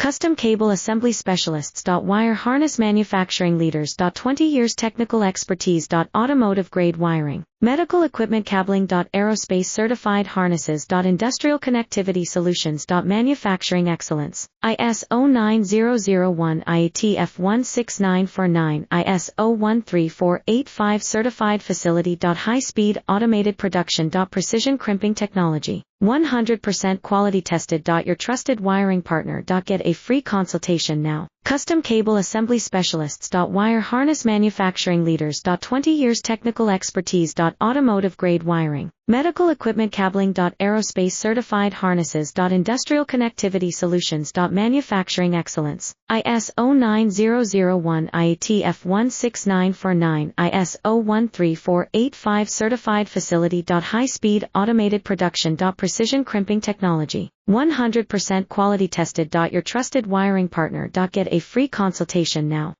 Custom cable assembly specialists. Wire harness manufacturing leaders. 20 years technical expertise. Automotive grade wiring, medical equipment cabling. Aerospace certified harnesses. Industrial connectivity solutions. Manufacturing excellence. ISO 9001 IATF 16949 ISO 13485 certified facility. High speed automated production. Precision crimping technology. 100% quality tested. Your trusted wiring partner. Get a free consultation now. Custom cable assembly specialists. Wire harness manufacturing leaders. 20 years technical expertise. Automotive grade wiring, medical equipment cabling. Aerospace certified harnesses. Industrial connectivity solutions. Manufacturing excellence. ISO 9001 IATF 16949 ISO 13485 certified facility. High speed automated production. Precision crimping technology. 100% quality tested. Your trusted wiring partner. Get a free consultation now.